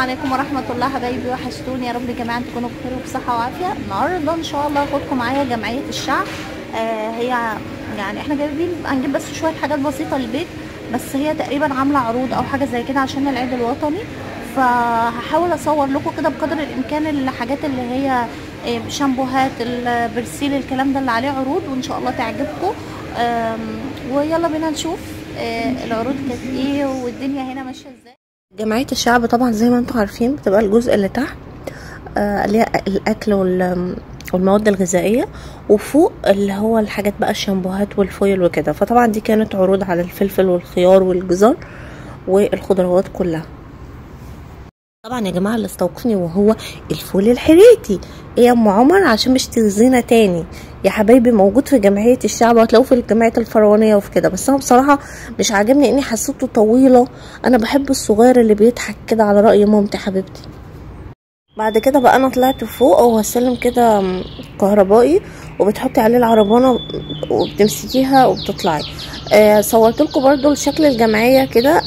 عليكم ورحمة الله حبايبي، وحشتوني يا رب جميعا تكونوا بخير وبصحة وعافية. النهاردة ان شاء الله هاخدكم معايا جمعية الشعب. هي يعني احنا هنجيب بس شوية حاجات بسيطة للبيت، بس هي تقريبا عاملة عروض او حاجة زي كده عشان العيد الوطني. فهحاول اصور لكم كده بقدر الامكان الحاجات اللي هي شامبوهات، البرسيل، الكلام ده اللي عليه عروض، وان شاء الله تعجبكم. ويلا بينا نشوف العروض كانت ايه والدنيا هنا ماشية ازاي. جمعية الشعب طبعا زي ما انتم عارفين بتبقى الجزء اللي تحت اللي هي الاكل والمواد الغذائية، وفوق اللي هو الحاجات بقى الشامبوهات والفويل وكده. فطبعا دي كانت عروض على الفلفل والخيار والجزر والخضروات كلها. طبعا يا جماعه اللي استوقفني وهو الفول الحريتي. ايه يا ام عمر عشان مش تغزينا تاني يا حبايبي؟ موجود في جمعيه الشعب، وهتلاقوه في الجمعيه الفرعونيه وفي كده، بس انا بصراحه مش عاجبني اني حسيته طويله. انا بحب الصغير اللي بيضحك كده، على راي مامتي حبيبتي. بعد كده بقى انا طلعت فوق، هو سلم كده كهربائي، وبتحطي عليه العربانه وبتمسكيها وبتطلعي. صورت لكم برضو شكل الجمعيه كده.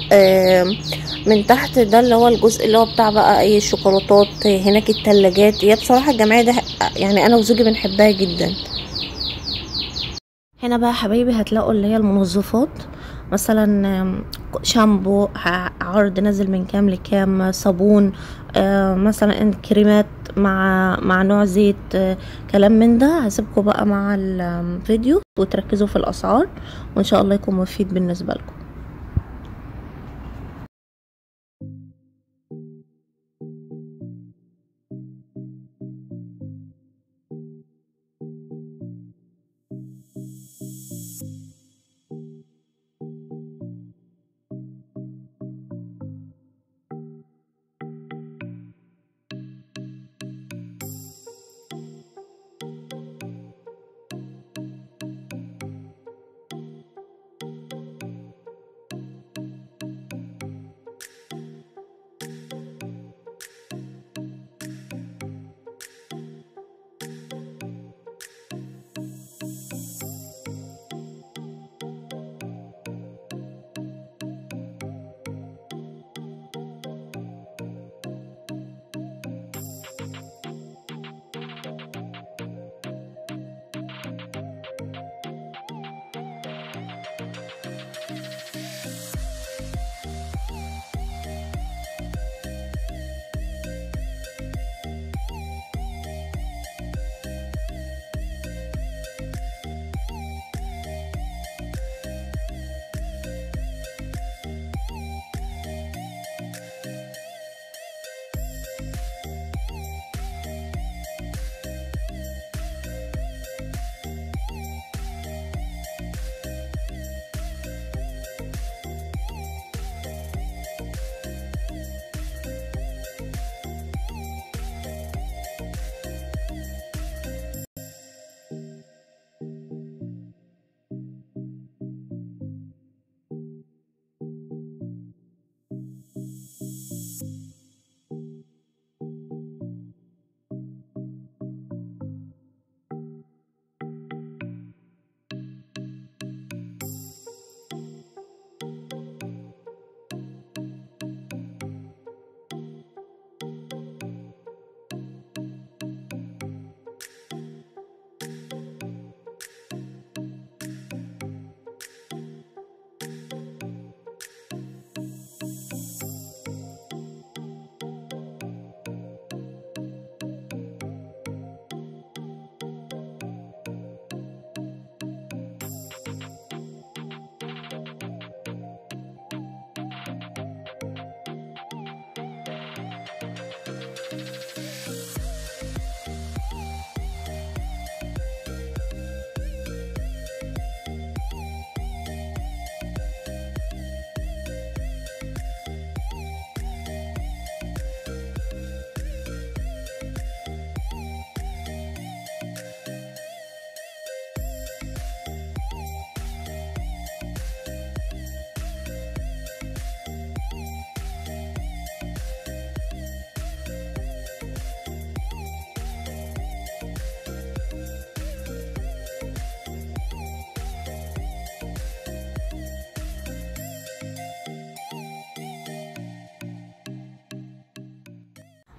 من تحت ده اللي هو الجزء اللي هو بتاع بقى اي الشوكولاتات، هناك التلاجات. هي بصراحه الجمعيه ده يعني انا وزوجي بنحبها جدا. هنا بقى حبايبي هتلاقوا اللي هي المنظفات، مثلا شامبو عرض نازل من كام لكام، صابون، مثلا كريمات مع نوع زيت، كلام من ده. هسيبكم بقى مع الفيديو وتركزوا في الاسعار، وان شاء الله يكون مفيد بالنسبه لكم.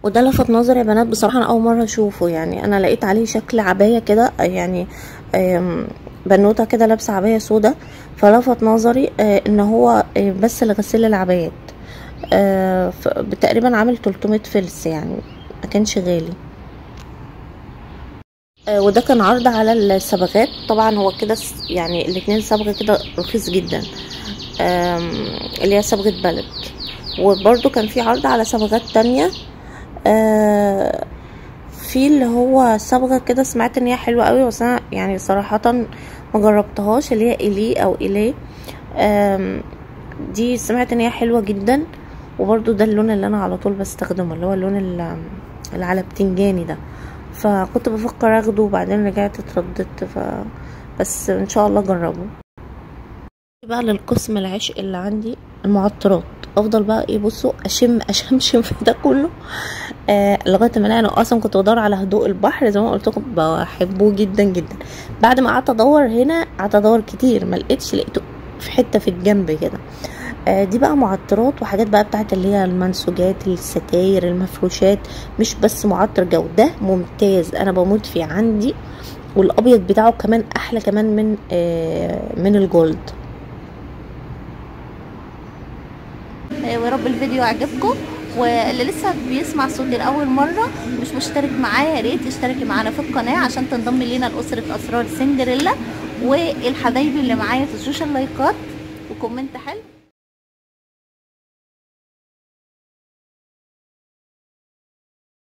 وده لفت نظري يا بنات بصراحه، انا اول مره اشوفه. يعني انا لقيت عليه شكل عبايه كده، يعني بنوته كده لابسه عبايه سودا، فلفت نظري ان هو بس لغسيل العبايات. تقريبا عامل 300 فلس، يعني ما كانش غالي. وده كان عرض على الصبغات. طبعا هو كده يعني الاتنين صبغه كده رخيص جدا، اللي هي صبغه بلد. وبرده كان في عرض على صبغات تانية، في اللي هو صبغه كده سمعت ان هي حلوه قوي، بس انا يعني صراحه ما جربتهاش، اللي هي إليه او إليه. دي سمعت ان هي حلوه جدا، وبرده ده اللون اللي انا على طول بستخدمه، اللي هو اللون اللي على بتنجاني ده. فكنت بفكر اخده، وبعدين رجعت اترددت، بس ان شاء الله اجربه. بقى للقسم العشق اللي عندي، المعطرات. افضل بقى ايه، بصوا اشمشم في ده كله لغايه ما انا اصلا كنت بدور على هدوء البحر زي ما قلت لكم، بحبه جدا جدا. بعد ما قعدت ادور هنا، قعدت ادور كتير ما لقيتش، لقيته في حته في الجنب كده. دي بقى معطرات وحاجات بقى بتاعت اللي هي المنسوجات، الستاير، المفروشات. مش بس معطر جو، ده ممتاز، انا بموت فيه عندي. والابيض بتاعه كمان احلى كمان من الجولد. ويا رب الفيديو عجبكم. واللي لسه بيسمع صوتي لاول مره مش مشترك معايا، يا ريت تشتركي معانا في القناه عشان تنضمي لينا لاسره اسرار سندريلا. والحبايب اللي معايا تنسوش اللايكات وكومنت حلو.